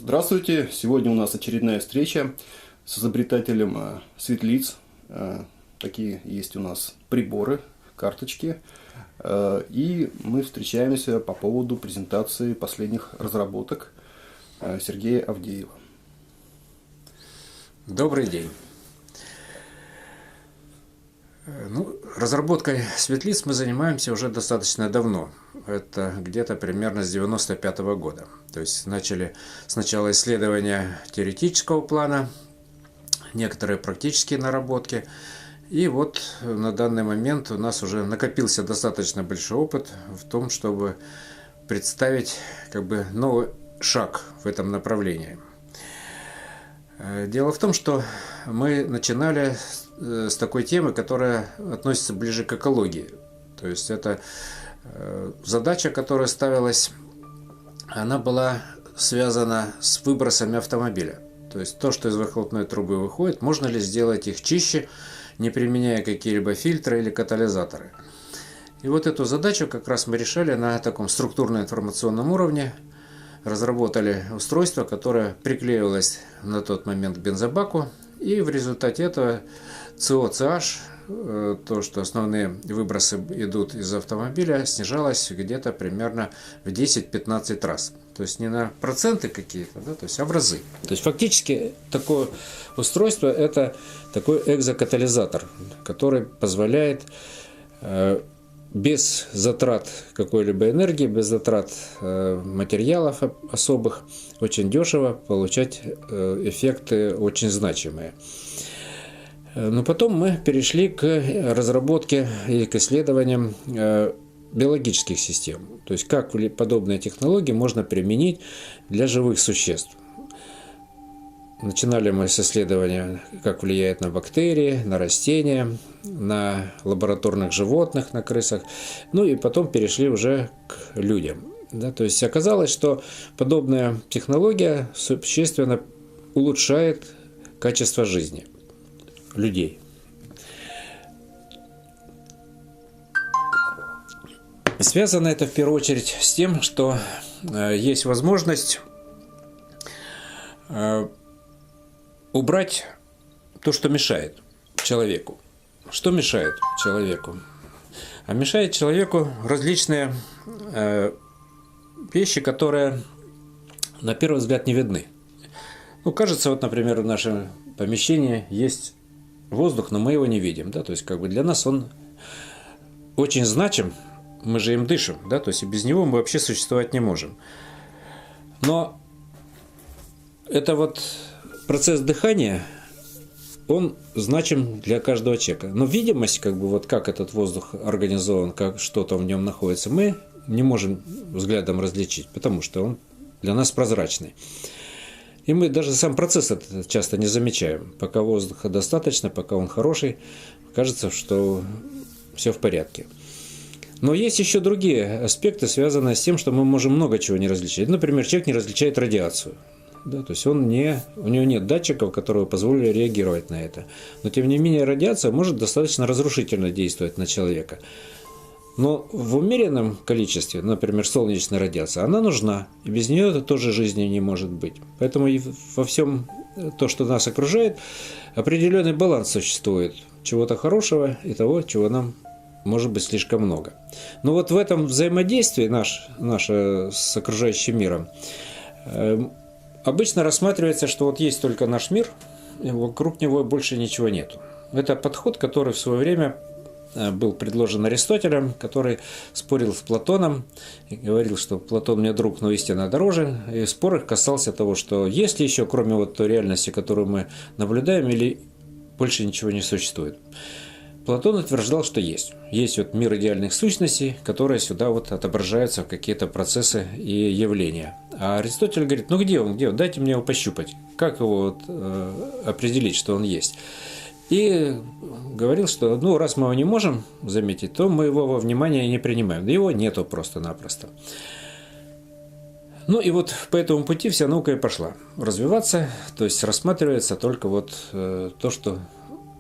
Здравствуйте! Сегодня у нас очередная встреча с изобретателем светлиц. Такие есть у нас приборы, карточки. И мы встречаемся по поводу презентации последних разработок Сергея Авдеева. Добрый день. Разработкой светлиц мы занимаемся уже достаточно давно. Это где-то примерно с 1995 года. То есть начали сначала исследования теоретического плана, некоторые практические наработки. И вот на данный момент у нас уже накопился достаточно большой опыт в том, чтобы представить новый шаг в этом направлении. Дело в том, что мы начинали с такой темы, которая относится ближе к экологии. То есть это задача, которая ставилась, она была связана с выбросами автомобиля. То есть то, что из выхлопной трубы выходит, можно ли сделать их чище, не применяя какие-либо фильтры или катализаторы. И вот эту задачу как раз мы решали на таком структурно-информационном уровне. Разработали устройство, которое приклеивалось на тот момент к бензобаку, и в результате этого СО, CH, то, что основные выбросы идут из автомобиля, снижалось где-то примерно в 10-15 раз. То есть не на проценты какие-то, то есть, а в разы. То есть фактически такое устройство – это такой экзокатализатор, который позволяет без затрат какой-либо энергии, без затрат материалов особых, очень дешево получать эффекты очень значимые. Но потом мы перешли к разработке и к исследованиям биологических систем. То есть как подобные технологии можно применить для живых существ. Начинали мы с исследования, как влияет на бактерии, на растения, на лабораторных животных, на крысах. И потом перешли уже к людям. То есть оказалось, что подобная технология существенно улучшает качество жизни людей. Связано это в первую очередь с тем, что есть возможность убрать то, что мешает человеку. Что мешает человеку? А мешает человеку различные вещи, которые на первый взгляд не видны. Кажется, например, в нашем помещении есть воздух, но мы его не видим. То есть для нас он очень значим, мы же им дышим, то есть и без него мы вообще существовать не можем. Но это процесс дыхания, он значим для каждого человека. Но видимость, как этот воздух организован, как что-то в нем находится, мы не можем взглядом различить, потому что он для нас прозрачный. И мы даже сам процесс этот часто не замечаем. Пока воздуха достаточно, пока он хороший, кажется, что все в порядке. Но есть еще другие аспекты, связанные с тем, что мы можем много чего не различать. Например, человек не различает радиацию. То есть у него нет датчиков, которые позволили реагировать на это. Но тем не менее радиация может достаточно разрушительно действовать на человека. Но в умеренном количестве, например, солнечная радиация, она нужна. И без нее тоже жизни не может быть. Поэтому и во всем то, что нас окружает, определенный баланс существует. Чего-то хорошего и того, чего нам может быть слишком много. Но в этом взаимодействии наше с окружающим миром обычно рассматривается, что есть только наш мир, и вокруг него больше ничего нету. Это подход, который в свое время был предложен Аристотелем, который спорил с Платоном и говорил, что Платон мне друг, но истина дороже. И спор их касался того, что есть ли еще, кроме той реальности, которую мы наблюдаем, или больше ничего не существует. Платон утверждал, что есть. Есть мир идеальных сущностей, которые сюда отображаются в какие-то процессы и явления. А Аристотель говорит, где он? Дайте мне его пощупать. Как его определить, что он есть? И говорил, что раз мы его не можем заметить, то мы его во внимание не принимаем. Его нету просто-напросто. И по этому пути вся наука и пошла развиваться. То есть рассматривается только то, что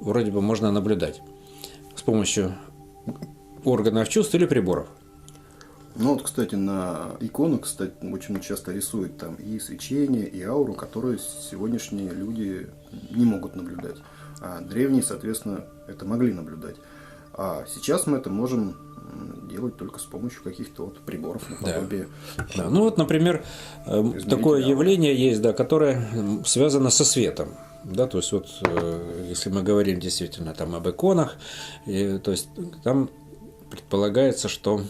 вроде бы можно наблюдать с помощью органов чувств или приборов. Ну вот, кстати, на иконах, кстати, очень часто рисуют там и свечение, и ауру, которые сегодняшние люди не могут наблюдать. А древние, соответственно, это могли наблюдать. А сейчас мы это можем делать только с помощью каких-то вот приборов наподобие. Да. Ну вот, например, такое явление есть, да, которое связано со светом. Да, то есть вот, если мы говорим действительно там об иконах, то есть там предполагается, что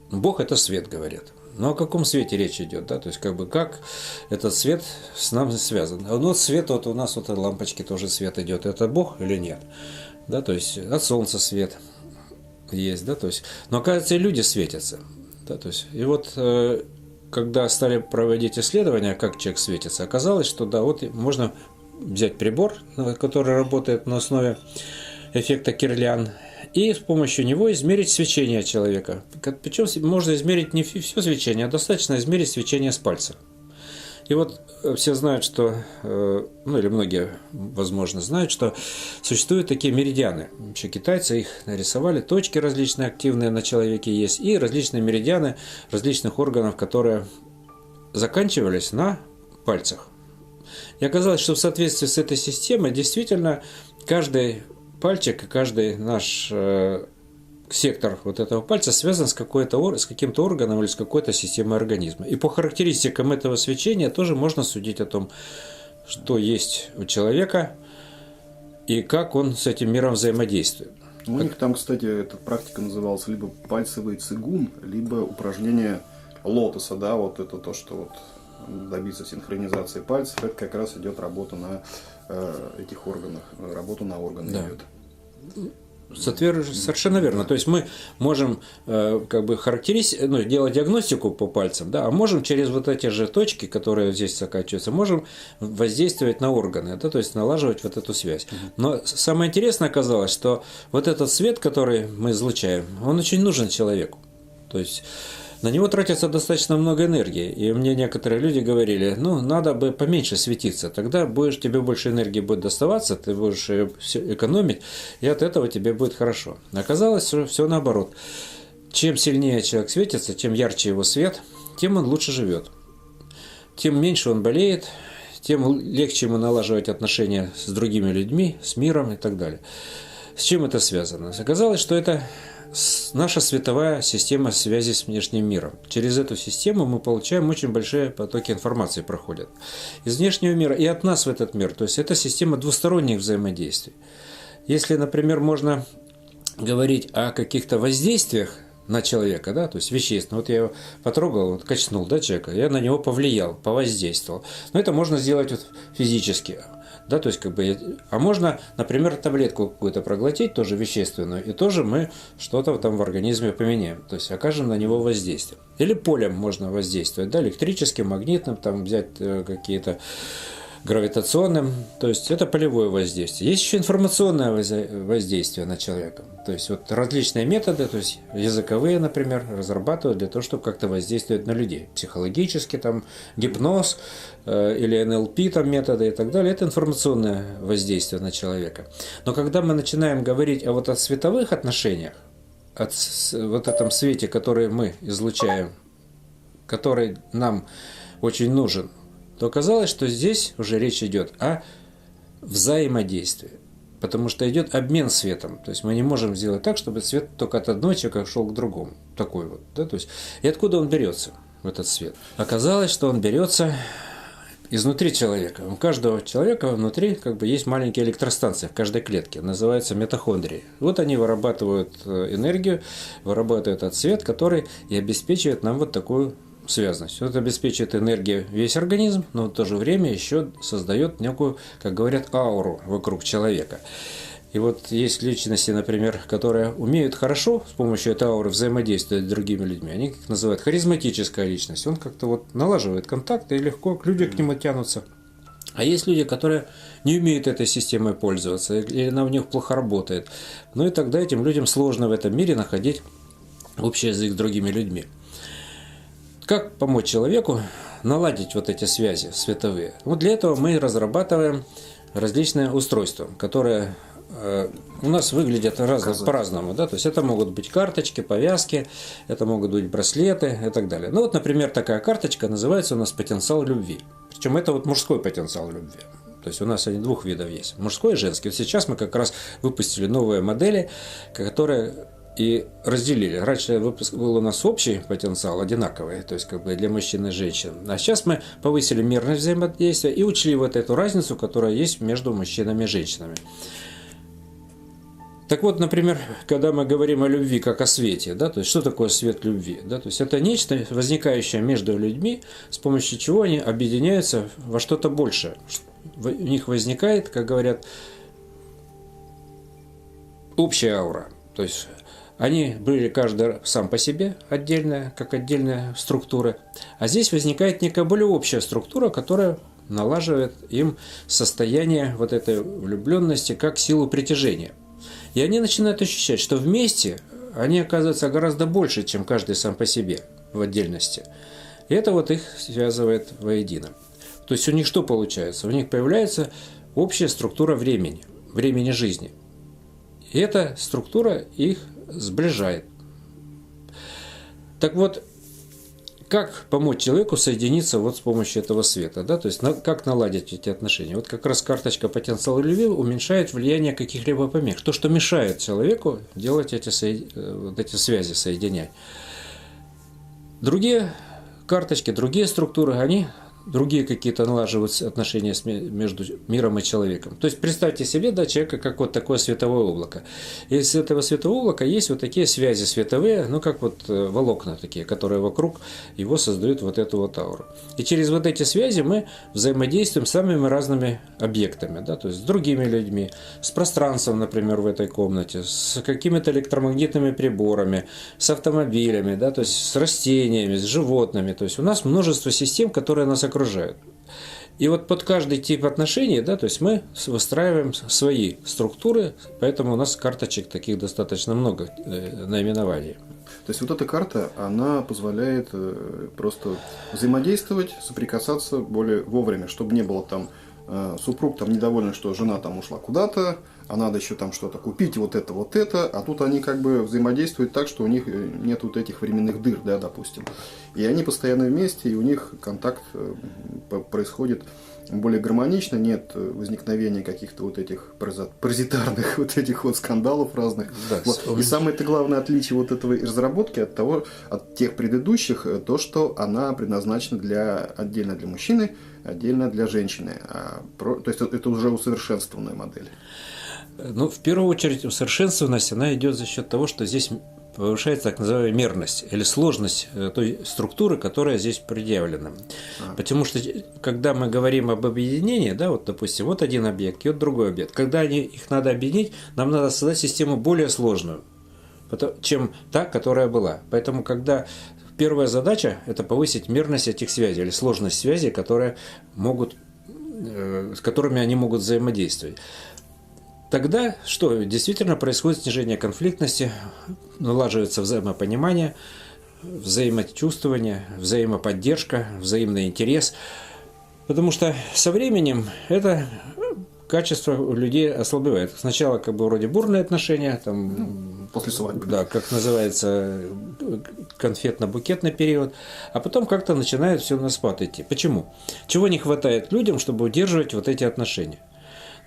Бог – это свет, говорят. Но о каком свете речь идет, да? То есть, как этот свет с нами связан. А вот свет, вот у нас вот лампочки тоже свет идет. Это Бог или нет? Да, то есть, от солнца свет есть, да, то есть. Но, оказывается, и люди светятся. Да, то есть, и вот, когда стали проводить исследования, как человек светится, оказалось, что, да, вот можно взять прибор, который работает на основе эффекта Кирлян, и с помощью него измерить свечение человека. Причем можно измерить не все свечение, а достаточно измерить свечение с пальца. И вот все знают, что, ну или многие, возможно, знают, что существуют такие меридианы. Вообще китайцы их нарисовали, точки различные активные на человеке есть, и различные меридианы различных органов, которые заканчивались на пальцах. И оказалось, что в соответствии с этой системой действительно каждый пальчик и каждый наш сектор вот этого пальца связан с каким-то органом или с какой-то системой организма. И по характеристикам этого свечения тоже можно судить о том, что есть у человека и как он с этим миром взаимодействует. У них там, кстати, эта практика называлась либо пальцевый цигун, либо упражнение лотоса, да, вот это то, что вот добиться синхронизации пальцев, это как раз идет работа на этих органах, работа на органы Да. идет. Совершенно верно. То есть мы можем делать диагностику по пальцам, да, а можем через вот эти же точки, которые здесь заканчиваются, можем воздействовать на органы, да, то есть налаживать вот эту связь. Но самое интересное оказалось, что вот этот свет, который мы излучаем, он очень нужен человеку. То есть на него тратится достаточно много энергии. И мне некоторые люди говорили, ну, надо бы поменьше светиться, тогда тебе больше энергии будет доставаться, ты будешь все экономить, и от этого тебе будет хорошо. Оказалось, что все наоборот. Чем сильнее человек светится, чем ярче его свет, тем он лучше живет. Тем меньше он болеет, тем легче ему налаживать отношения с другими людьми, с миром и так далее. С чем это связано? Оказалось, что это наша световая система связи с внешним миром. Через эту систему мы получаем очень большие потоки информации, проходят из внешнего мира и от нас в этот мир. То есть это система двусторонних взаимодействий. Если, например, можно говорить о каких-то воздействиях на человека, да, то есть вещественно. Вот я его потрогал, вот качнул, да, человека, я на него повлиял, повоздействовал. Но это можно сделать вот физически. Да, то есть, а можно, например, таблетку какую-то проглотить, тоже вещественную, и тоже мы что-то там в организме поменяем, то есть окажем на него воздействие. Или полем можно воздействовать, да, электрическим, магнитным, там взять какие-то гравитационным, то есть это полевое воздействие. Есть еще информационное воздействие на человека. То есть вот различные методы, то есть языковые, например, разрабатывают для того, чтобы как-то воздействовать на людей. Психологически, там, гипноз или НЛП там, методы и так далее. Это информационное воздействие на человека. Но когда мы начинаем говорить о световых отношениях, о вот этом свете, который мы излучаем, который нам очень нужен, то оказалось, что здесь уже речь идет о взаимодействии. Потому что идет обмен светом. То есть мы не можем сделать так, чтобы свет только от одного человека шел к другому. Такой вот. Да? То есть, и откуда он берется, этот свет? Оказалось, что он берется изнутри человека. У каждого человека внутри есть маленькие электростанции в каждой клетке. Называются митохондрии. Вот они вырабатывают энергию, вырабатывают этот свет, который и обеспечивает нам вот такую связанность. Это обеспечивает энергию весь организм, но в то же время еще создает некую, как говорят, ауру вокруг человека. И вот есть личности, например, которые умеют хорошо с помощью этой ауры взаимодействовать с другими людьми. Они их называют харизматическая личность. Он как-то налаживает контакты, и легко люди к нему тянутся. А есть люди, которые не умеют этой системой пользоваться, или она у них плохо работает. Ну и тогда этим людям сложно в этом мире находить общий язык с другими людьми. Как помочь человеку наладить вот эти связи световые? Вот для этого мы разрабатываем различные устройства, которые у нас выглядят по-разному, да, то есть это могут быть карточки, повязки, это могут быть браслеты и так далее. Ну вот, например, такая карточка называется у нас потенциал любви. Причем это вот мужской потенциал любви. То есть у нас они двух видов есть, мужской и женский. Вот сейчас мы как раз выпустили новые модели, которые и разделили. Раньше был у нас общий потенциал, одинаковый, то есть как бы для мужчин и женщин. А сейчас мы повысили мерность взаимодействия и учли вот эту разницу, которая есть между мужчинами и женщинами. Так вот, например, когда мы говорим о любви как о свете, да, то есть что такое свет любви? Да, то есть это нечто, возникающее между людьми, с помощью чего они объединяются во что-то большее. У них возникает, как говорят, общая аура. То есть они были каждый сам по себе отдельная, как отдельная структура, а здесь возникает некая более общая структура, которая налаживает им состояние вот этой влюбленности как силу притяжения. И они начинают ощущать, что вместе они оказываются гораздо больше, чем каждый сам по себе в отдельности. И это вот их связывает воедино. То есть у них что получается? У них появляется общая структура времени жизни. И эта структура их сближает. Так вот, как помочь человеку соединиться вот с помощью этого света, да? То есть как наладить эти отношения? Вот как раз карточка потенциала любви уменьшает влияние каких-либо помех. То, что мешает человеку делать эти связи, соединять. Другие карточки, другие структуры, они другие какие-то налаживают отношения между миром и человеком. То есть представьте себе, да, человека как вот такое световое облако. И из этого светового облака есть вот такие связи световые, ну как вот волокна такие, которые вокруг его создают вот эту вот ауру. И через вот эти связи мы взаимодействуем с самыми разными объектами, да, то есть с другими людьми, с пространством, например, в этой комнате, с какими-то электромагнитными приборами, с автомобилями, да, то есть с растениями, с животными. То есть у нас множество систем, которые нас окружают. И вот под каждый тип отношений, да, то есть мы выстраиваем свои структуры, поэтому у нас карточек таких достаточно много наименований. То есть вот эта карта, она позволяет просто взаимодействовать, соприкасаться более вовремя, чтобы не было там супруг там недоволен, что жена там ушла куда-то, а надо еще там что-то купить, вот это, а тут они как бы взаимодействуют так, что у них нет вот этих временных дыр, да, допустим. И они постоянно вместе, и у них контакт происходит более гармонично, нет возникновения каких-то вот этих паразитарных вот этих вот скандалов разных. Да, вот. И самое-то главное отличие вот этого разработки от тех предыдущих, то, что она предназначена отдельно для мужчины, отдельно для женщины. То есть это уже усовершенствованная модель. Ну, в первую очередь, усовершенствованность, она идет за счет того, что здесь повышается так называемая мерность или сложность той структуры, которая здесь предъявлена. Потому что, когда мы говорим об объединении, да, вот, допустим, вот один объект и вот другой объект, когда их надо объединить, нам надо создать систему более сложную, чем та, которая была. Поэтому, когда первая задача – это повысить мерность этих связей или сложность связей, с которыми они могут взаимодействовать. Тогда что? Действительно происходит снижение конфликтности, налаживается взаимопонимание, взаимочувствование, взаимоподдержка, взаимный интерес. Потому что со временем это качество у людей ослабевает. Сначала как бы вроде бурные отношения, там, после свадьбы. Да, как называется, конфетно-букетный период, а потом как-то начинает все на спад идти. Почему? Чего не хватает людям, чтобы удерживать вот эти отношения?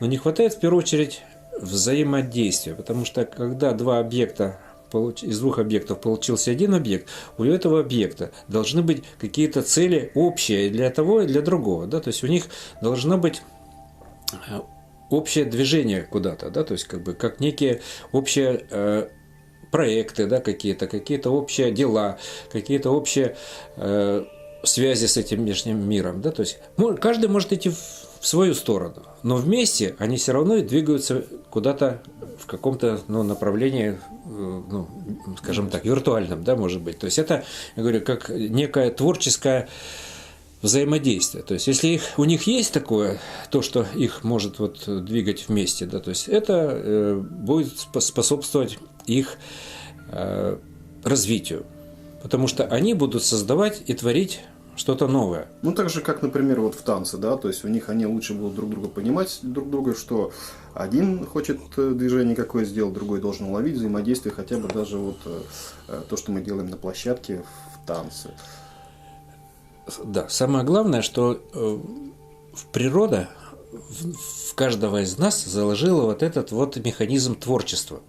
Но не хватает в первую очередь взаимодействия, потому что когда из двух объектов получился один объект, у этого объекта должны быть какие-то цели общие для того и для другого, да, то есть у них должно быть общее движение куда-то, да, то есть как некие общие проекты, да, какие-то общие дела, какие-то общие связи с этим внешним миром, да, то есть каждый может идти в свою сторону, но вместе они все равно двигаются куда-то в каком-то направлении, скажем так, виртуальном, да, может быть. То есть это, я говорю, как некое творческое взаимодействие. То есть если у них есть такое, то, что их может двигать вместе, да, то есть это будет способствовать их развитию, потому что они будут создавать и творить что-то новое. Ну, так же, как, например, вот в танце, да, то есть у них они лучше будут друг друга понимать, друг друга, что один хочет движение какое сделать, другой должен уловить взаимодействие, хотя бы даже вот то, что мы делаем на площадке в танце. Да, самое главное, что природа в каждого из нас заложила вот этот вот механизм творчества.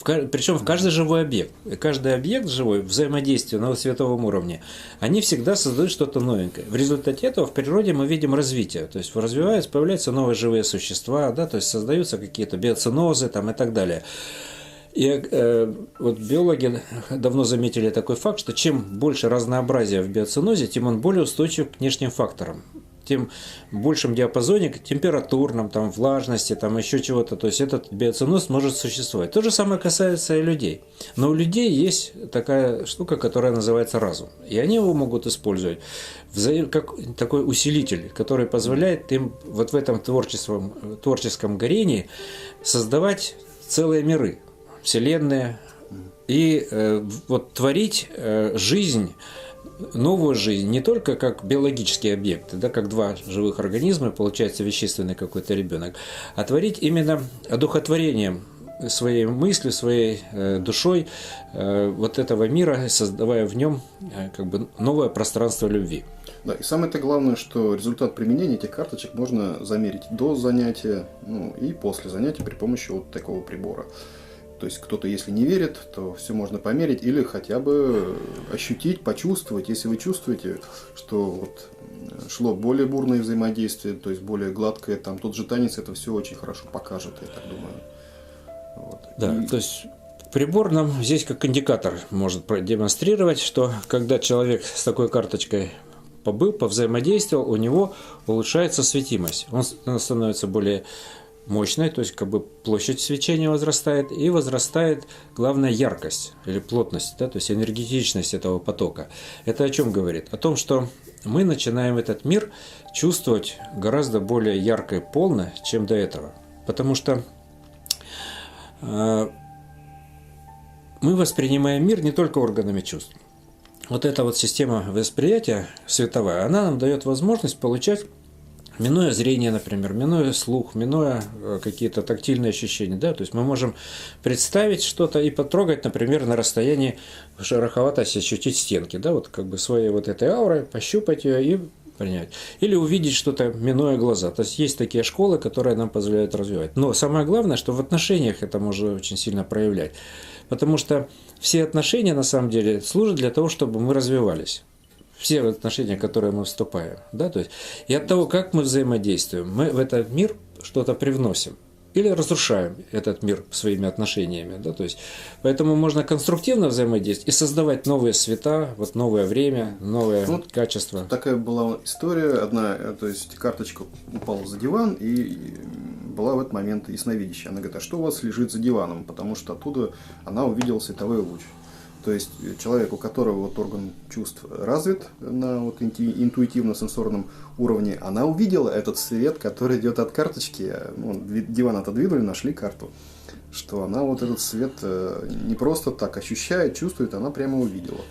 Причем в каждый живой объект. Каждый объект живой, взаимодействие на световом уровне, они всегда создают что-то новенькое. В результате этого в природе мы видим развитие. То есть развиваются, появляются новые живые существа, да, то есть создаются какие-то биоценозы там, и так далее. И вот биологи давно заметили такой факт, что чем больше разнообразия в биоценозе, тем он более устойчив к внешним факторам. Тем большем диапазоне, температурном, там, влажности, там, еще чего-то. То есть этот биоценоз может существовать. То же самое касается и людей. Но у людей есть такая штука, которая называется разум. И они его могут использовать как такой усилитель, который позволяет им вот в этом творческом горении создавать целые миры, вселенные. И вот творить жизнь, новую жизнь не только как биологические объекты, да, как два живых организма, получается вещественный какой-то ребенок, а творить именно одухотворением своей мыслью, своей душой вот этого мира, создавая в нем как бы новое пространство любви. Да, и самое-то главное, что результат применения этих карточек можно замерить до занятия, ну, и после занятия при помощи вот такого прибора. То есть кто-то, если не верит, то все можно померить или хотя бы ощутить, почувствовать. Если вы чувствуете, что вот шло более бурное взаимодействие, то есть более гладкое, там тот же танец это все очень хорошо покажет, я так думаю. Вот. Да, то есть прибор нам здесь как индикатор может продемонстрировать, что когда человек с такой карточкой побыл, повзаимодействовал, у него улучшается светимость. Он становится более мощной, то есть как бы площадь свечения возрастает, и возрастает, главное, яркость или плотность, да, то есть энергетичность этого потока. Это о чем говорит? О том, что мы начинаем этот мир чувствовать гораздо более ярко и полно, чем до этого. Потому что мы воспринимаем мир не только органами чувств. Вот эта вот система восприятия световая, она нам дает возможность получать, минуя зрение, например, минуя слух, минуя какие-то тактильные ощущения, да, то есть мы можем представить что-то и потрогать, например, на расстоянии шероховатости, ощутить стенки, да, вот как бы своей вот этой аурой, пощупать ее и принять. Или увидеть что-то, минуя глаза. То есть есть такие школы, которые нам позволяют развивать. Но самое главное, что в отношениях это можно очень сильно проявлять. Потому что все отношения, на самом деле, служат для того, чтобы мы развивались. Все отношения, в которые мы вступаем. Да? То есть, и от того, как мы взаимодействуем, мы в этот мир что-то привносим. Или разрушаем этот мир своими отношениями. Да? То есть, поэтому можно конструктивно взаимодействовать и создавать новые света, вот новое время, новое качество. Такая была история. Одна, то есть карточка упала за диван, и была в этот момент ясновидящая. Она говорит, а что у вас лежит за диваном? Потому что оттуда она увидела световой луч. То есть человек, у которого вот орган чувств развит на вот интуитивно-сенсорном уровне, она увидела этот свет, который идет от карточки. Ну, диван отодвинули, нашли карту. Что она вот этот свет не просто так ощущает, чувствует, она прямо увидела.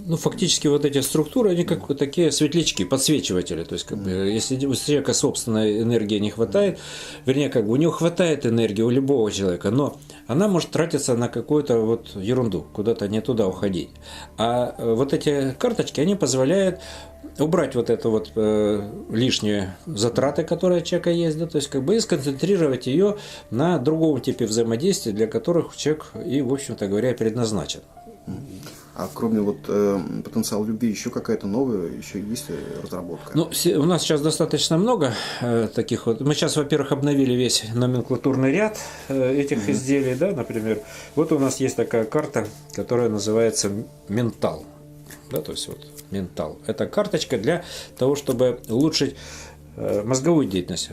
Ну, фактически вот эти структуры, они как вот такие светлячки, подсвечиватели. То есть, как бы, если у человека собственной энергии не хватает, вернее, как бы у него хватает энергии у любого человека, но она может тратиться на какую-то вот ерунду, куда-то не туда уходить. А вот эти карточки, они позволяют убрать вот это вот лишние затраты, которые у человека есть, да, то есть как бы и сконцентрировать ее на другом типе взаимодействия, для которых человек и, в общем-то говоря, предназначен. А кроме вот потенциала любви, еще какая-то новая, еще есть разработка? Ну, у нас сейчас достаточно много таких вот. Мы сейчас, во-первых, обновили весь номенклатурный ряд этих изделий, да, например. Вот у нас есть такая карта, которая называется «Ментал». Да, то есть вот «Ментал». Это карточка для того, чтобы улучшить мозговую деятельность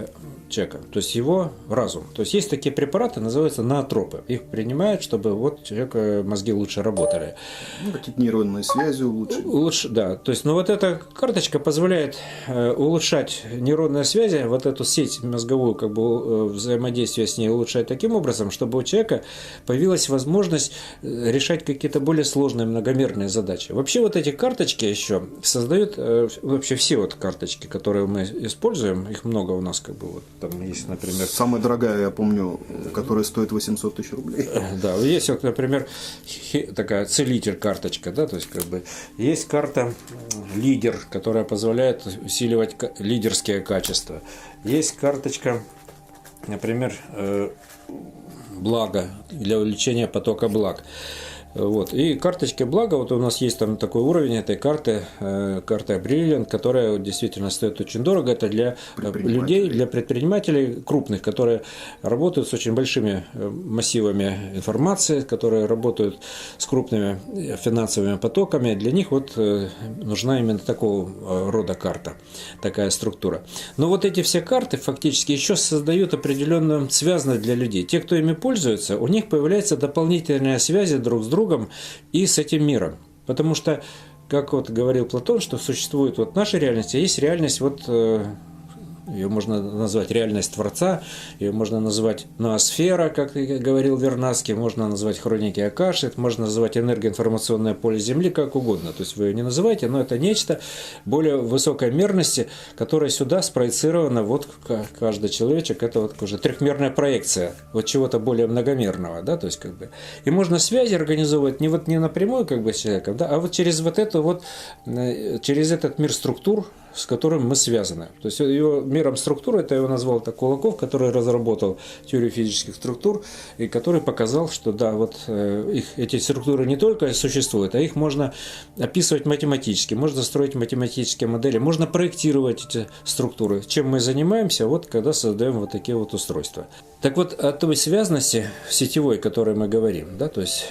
человека, то есть его разум. То есть есть такие препараты, называются ноотропы. Их принимают, чтобы вот у человека мозги лучше работали. Ну, какие-то нейронные связи улучшить. Да. То есть, но вот эта карточка позволяет улучшать нейронные связи, вот эту сеть мозговую, как бы взаимодействие с ней улучшать таким образом, чтобы у человека появилась возможность решать какие-то более сложные многомерные задачи. Вообще вот эти карточки еще создают, вообще все вот карточки, которые мы используем, их много у нас, как бы вот там есть, например... Самая дорогая, я помню, которая стоит 800 тысяч рублей. Да, есть вот, например, такая целитель карточка, да, то есть как бы есть карта лидер, которая позволяет усиливать лидерские качества. Есть карточка, например, благо, для увеличения потока благ. Вот. И карточки блага, вот у нас есть там такой уровень этой карты, карта Brilliant, которая действительно стоит очень дорого. Это для людей, для предпринимателей крупных, которые работают с очень большими массивами информации, которые работают с крупными финансовыми потоками. Для них вот нужна именно такого рода карта, такая структура. Но вот эти все карты фактически еще создают определенную связанность для людей. Те, кто ими пользуются, у них появляются дополнительные связи друг с другом и с этим миром. Потому что, как вот говорил Платон, что существует вот наша реальность, а есть реальность, вот ее можно назвать реальность Творца, ее можно назвать ноосфера, как говорил Вернадский, можно назвать хроники Акаши, можно назвать энергоинформационное поле Земли, как угодно. То есть вы ее не называете, но это нечто более высокой мерности, которое сюда спроецировано, вот каждый человечек, это вот уже трехмерная проекция вот чего-то более многомерного, да, то есть как бы. И можно связи организовывать не напрямую как бы с человеком, да, а вот через вот эту вот, через этот мир структур, с которым мы связаны. То есть его миром структуры, это я его назвал так Кулаков, который разработал теорию физических структур, и который показал, что да, вот эти структуры не только существуют, а их можно описывать математически, можно строить математические модели, можно проектировать эти структуры. Чем мы занимаемся, вот когда создаем вот такие вот устройства. Так вот, о той связности сетевой, о которой мы говорим, да, то есть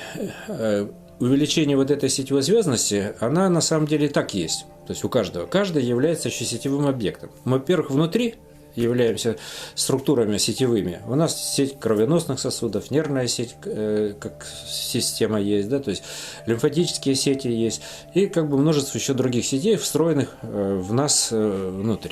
увеличение вот этой сетевой связанности, она на самом деле так есть. То есть у каждого. Каждый является еще сетевым объектом. Мы, во-первых, внутри являемся структурами сетевыми. У нас сеть кровеносных сосудов, нервная сеть как система есть, да, то есть лимфатические сети есть, и как бы множество еще других сетей, встроенных в нас внутрь.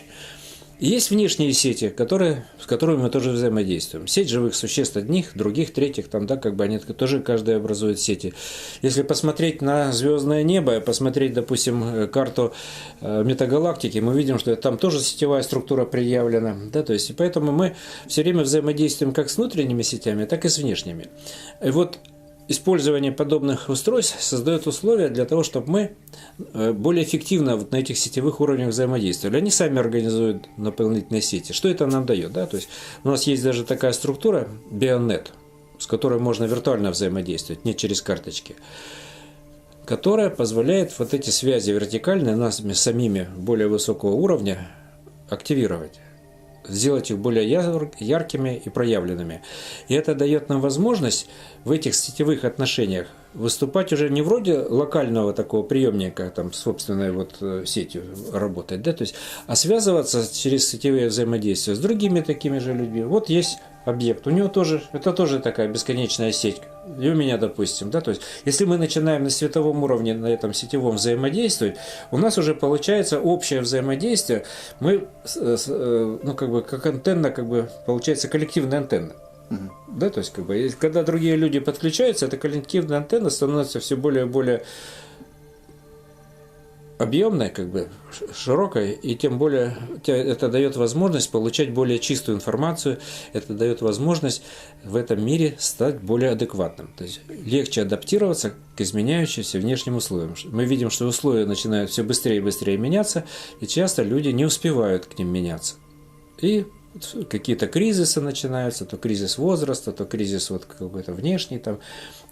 Есть внешние сети, с которыми мы тоже взаимодействуем. Сеть живых существ одних, других, третьих, там, да, как бы они тоже каждый образует сети. Если посмотреть на звездное небо, посмотреть, допустим, карту метагалактики, мы видим, что там тоже сетевая структура предъявлена, да, то есть и поэтому мы все время взаимодействуем как с внутренними сетями, так и с внешними. И вот использование подобных устройств создает условия для того, чтобы мы более эффективно вот на этих сетевых уровнях взаимодействовали. Они сами организуют наполнительные сети. Что это нам дает? Да? То есть у нас есть даже такая структура BioNet, с которой можно виртуально взаимодействовать, не через карточки, которая позволяет вот эти связи вертикальные нас самими более высокого уровня активировать, сделать их более яркими и проявленными. И это дает нам возможность в этих сетевых отношениях выступать уже не вроде локального такого приемника, там, собственной вот сетью работать, да, то есть, а связываться через сетевые взаимодействия с другими такими же людьми. Вот есть объект, у него тоже, это тоже такая бесконечная сеть, и у меня, допустим, да, то есть, если мы начинаем на световом уровне, на этом сетевом взаимодействовать, у нас уже получается общее взаимодействие, мы, ну, как бы, как антенна, как бы, получается коллективная антенна. Да, то есть, как бы, когда другие люди подключаются, эта коллективная антенна становится все более и более объемной, как бы, широкой, и тем более это дает возможность получать более чистую информацию, это дает возможность в этом мире стать более адекватным. То есть легче адаптироваться к изменяющимся внешним условиям. Мы видим, что условия начинают все быстрее и быстрее меняться, и часто люди не успевают к ним меняться. И какие-то кризисы начинаются, то кризис возраста, то кризис вот какой-то внешний там.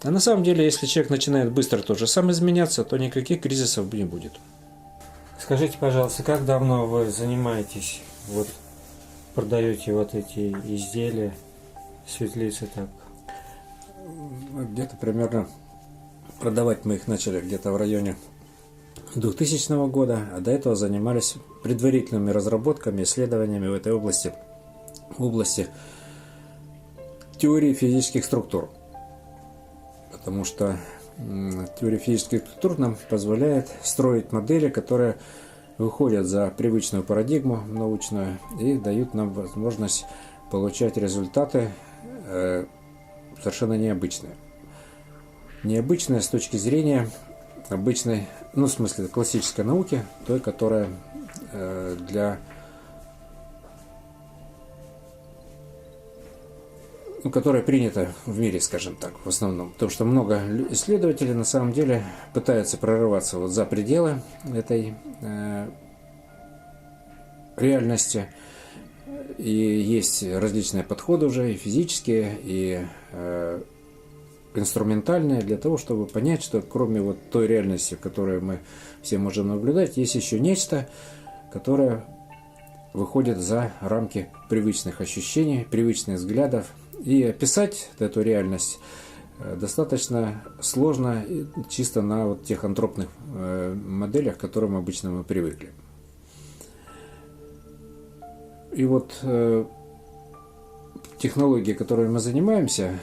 А на самом деле, если человек начинает быстро тоже сам изменяться, то никаких кризисов не будет. Скажите, пожалуйста, как давно вы занимаетесь, вот продаете вот эти изделия, светлицы так? Где-то примерно продавать мы их начали где-то в районе 2000 года, а до этого занимались предварительными разработками, исследованиями в этой области, в области теории физических структур. Потому что теория физических структур нам позволяет строить модели, которые выходят за привычную парадигму научную и дают нам возможность получать результаты совершенно необычные. Необычные с точки зрения обычной, ну, в смысле классической науки, той, которая которая принята в мире, скажем так, в основном. Потому что много исследователей на самом деле пытаются прорываться вот за пределы этой реальности. И есть различные подходы уже, и физические, и инструментальные, для того, чтобы понять, что кроме вот той реальности, в которой мы все можем наблюдать, есть еще нечто, которое выходит за рамки привычных ощущений, привычных взглядов. И описать эту реальность достаточно сложно чисто на вот тех антропных моделях, к которым обычно мы привыкли. И вот технологии, которыми мы занимаемся,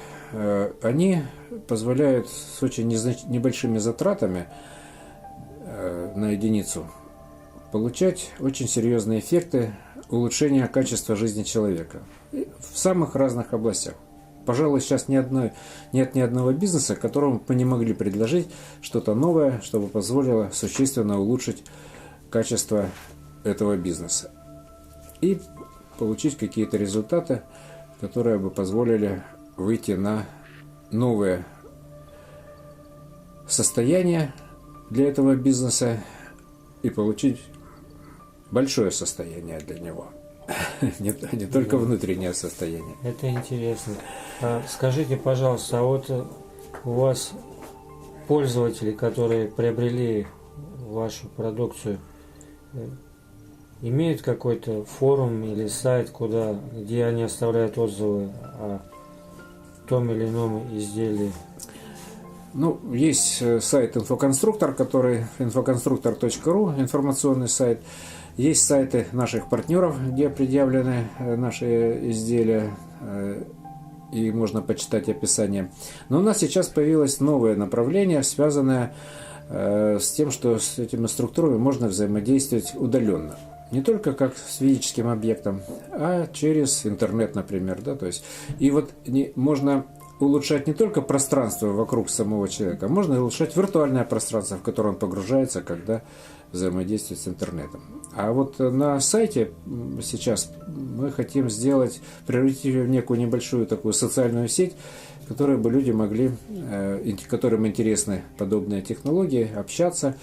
они позволяют с очень небольшими затратами на единицу получать очень серьезные эффекты улучшения качества жизни человека в самых разных областях. Пожалуй, сейчас нет ни одного бизнеса, которому мы не могли предложить что-то новое, чтобы позволило существенно улучшить качество этого бизнеса и получить какие-то результаты, которые бы позволили выйти на новое состояние для этого бизнеса и получить большое состояние для него. Не только внутреннее состояние. Это интересно. Скажите, пожалуйста, а вот у вас пользователи, которые приобрели вашу продукцию, имеют какой-то форум или сайт, где они оставляют отзывы о том или ином изделии? Ну, есть сайт «Инфоконструктор», который infoconstructor.ru, информационный сайт. Есть сайты наших партнеров, где предъявлены наши изделия, и можно почитать описание. Но у нас сейчас появилось новое направление, связанное с тем, что с этими структурами можно взаимодействовать удаленно. Не только как с физическим объектом, а через интернет, например. Да? То есть, и вот можно улучшать не только пространство вокруг самого человека, можно и улучшать виртуальное пространство, в которое он погружается, когда взаимодействует с интернетом. А вот на сайте сейчас мы хотим превратить ее в некую небольшую такую социальную сеть, в которой бы люди могли, которым интересны подобные технологии, общаться,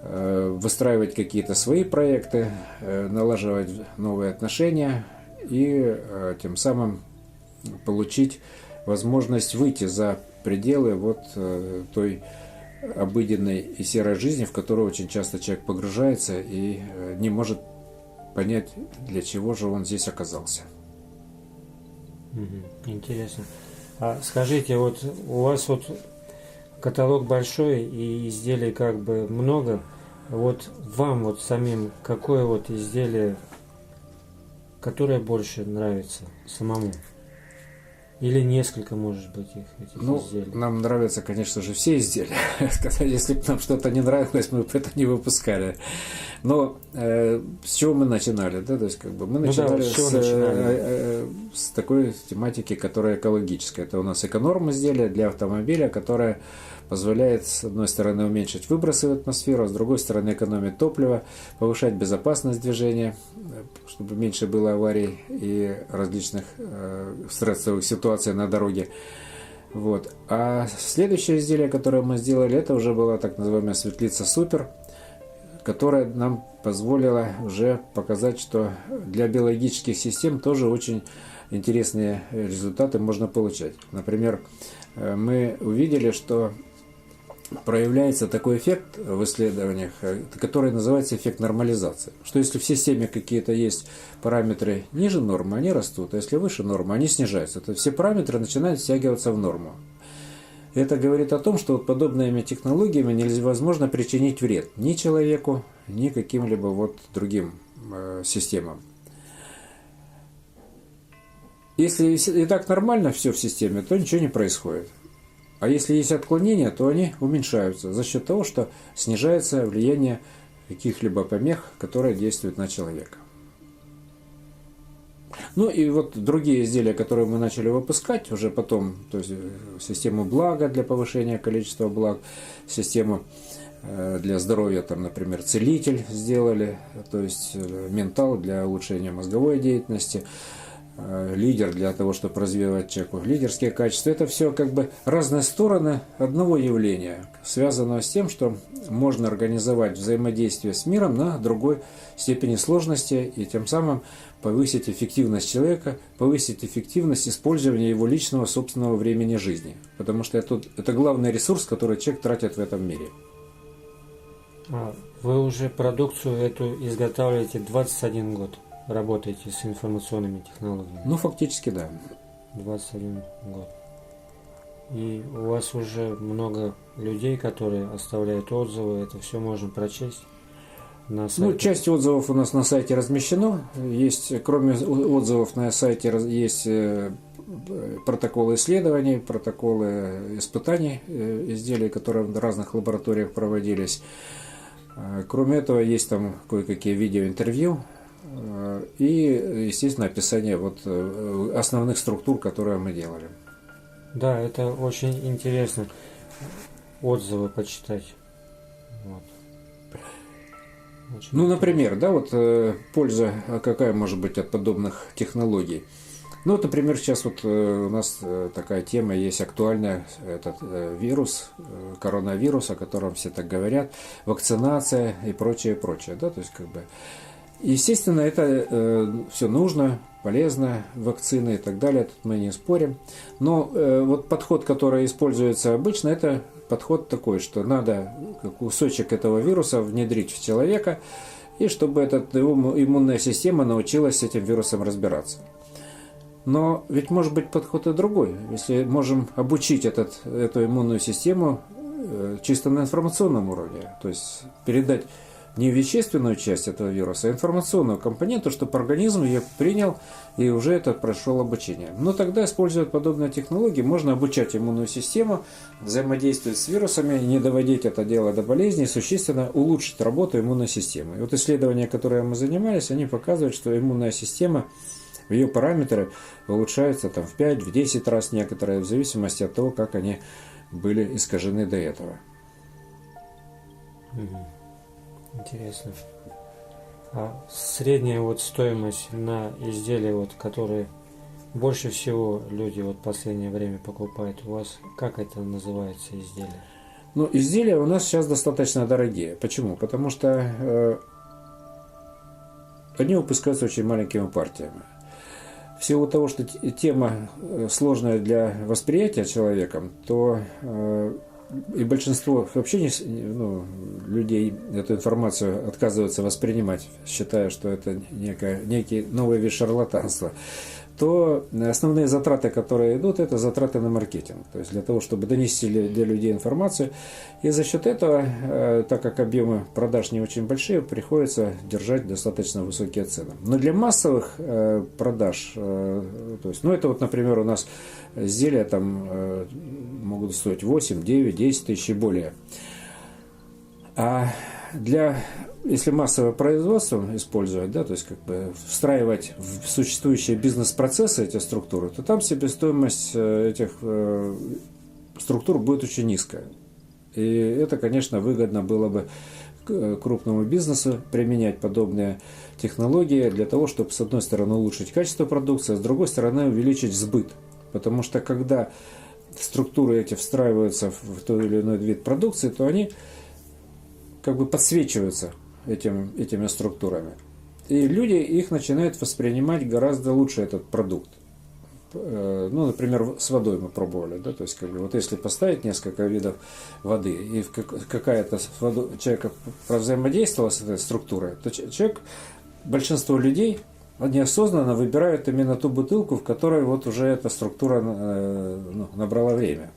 выстраивать какие-то свои проекты, налаживать новые отношения и тем самым получить возможность выйти за пределы вот той обыденной и серой жизни, в которую очень часто человек погружается и не может понять, для чего же он здесь оказался. Интересно. А скажите, вот у вас вот каталог большой и изделий как бы много. Вот вам вот самим какое вот изделие, которое больше нравится самому? Или несколько, может быть, этих изделий? Нам нравятся, конечно же, все изделия. Если бы нам что-то не нравилось, мы бы это не выпускали. Но с чего мы начинали? Да? То есть, мы начинали с такой тематики, которая экологическая. Это у нас эконорм изделия для автомобиля, которая позволяет, с одной стороны, уменьшить выбросы в атмосферу, а с другой стороны, экономить топливо, повышать безопасность движения, чтобы меньше было аварий и различных стрессовых ситуаций на дороге. Вот. А следующее изделие, которое мы сделали, это уже была так называемая светлица Супер, которая нам позволила уже показать, что для биологических систем тоже очень интересные результаты можно получать. Например, мы увидели, что проявляется такой эффект в исследованиях, который называется эффект нормализации. Что если в системе какие-то есть параметры ниже нормы, они растут, а если выше нормы, они снижаются. То есть все параметры начинают стягиваться в норму. Это говорит о том, что вот подобными технологиями невозможно причинить вред ни человеку, ни каким-либо вот другим системам. Если и так нормально все в системе, то ничего не происходит. А если есть отклонения, то они уменьшаются за счет того, что снижается влияние каких-либо помех, которые действуют на человека. Ну и вот другие изделия, которые мы начали выпускать уже потом, то есть систему блага для повышения количества благ, систему для здоровья, там, например, целитель сделали, то есть ментал для улучшения мозговой деятельности, лидер для того, чтобы развивать человеку лидерские качества. Это все как бы разные стороны одного явления, связанного с тем, что можно организовать взаимодействие с миром на другой степени сложности и тем самым повысить эффективность человека, повысить эффективность использования его личного собственного времени жизни. Потому что это главный ресурс, который человек тратит в этом мире. Вы уже продукцию эту изготавливаете 21 год. Работаете с информационными технологиями? Ну, фактически, да. 21 год. И у вас уже много людей, которые оставляют отзывы. Это все можно прочесть на сайте? Ну, часть отзывов у нас на сайте размещено. Есть, кроме отзывов на сайте, есть протоколы исследований, протоколы испытаний изделий, которые в разных лабораториях проводились. Кроме этого, есть там кое-какие видеоинтервью. И, естественно, описание вот основных структур, которые мы делали. Да, это очень интересно. Отзывы почитать. Вот. Ну, например, да, вот польза какая может быть от подобных технологий. Ну, вот, например, сейчас вот у нас такая тема есть актуальная, этот вирус, коронавирус, о котором все так говорят, вакцинация и прочее, прочее, да, то есть как бы. Естественно, это все нужно, полезно, вакцины и так далее, тут мы не спорим. Но вот подход, который используется обычно, это подход такой, что надо кусочек этого вируса внедрить в человека, и чтобы его иммунная система научилась с этим вирусом разбираться. Но ведь может быть подход и другой. Если можем обучить эту иммунную систему чисто на информационном уровне, то есть передать не вещественную часть этого вируса, а информационную компоненту, чтобы организм ее принял и уже прошел обучение. Но тогда, используя подобные технологии, можно обучать иммунную систему, взаимодействовать с вирусами, не доводить это дело до болезни, существенно улучшить работу иммунной системы. И вот исследования, которые мы занимались, они показывают, что иммунная система, ее параметры улучшаются там, в 5-10 раз некоторые, в зависимости от того, как они были искажены до этого. Интересно. А средняя вот стоимость на изделия, вот, которые больше всего люди вот в последнее время покупают, у вас как это называется изделие? Ну, изделия у нас сейчас достаточно дорогие. Почему? Потому что они выпускаются очень маленькими партиями. В силу того, что тема сложная для восприятия человеком, то и большинство вообще людей эту информацию отказываются воспринимать, считая, что это некий новый вид шарлатанства, то основные затраты, которые идут, это затраты на маркетинг. То есть для того, чтобы донести для людей информацию. И за счет этого, так как объемы продаж не очень большие, приходится держать достаточно высокие цены. Но для массовых продаж, то есть, это вот, например, у нас изделия там могут стоить 8, 9, 10 тысяч и более. А если массовое производство использовать, да, то есть как бы встраивать в существующие бизнес-процессы эти структуры, то там себестоимость этих структур будет очень низкая. И это, конечно, выгодно было бы крупному бизнесу применять подобные технологии для того, чтобы, с одной стороны, улучшить качество продукции, а с другой стороны, увеличить сбыт. Потому что когда структуры эти встраиваются в тот или иной вид продукции, то они как бы подсвечиваются этими структурами. И люди их начинают воспринимать гораздо лучше, этот продукт. Ну, например, с водой мы пробовали, да, то есть, как бы, вот если поставить несколько видов воды, и какая-то человек взаимодействовал с этой структурой, то большинство людей неосознанно выбирают именно ту бутылку, в которой вот уже эта структура набрала время.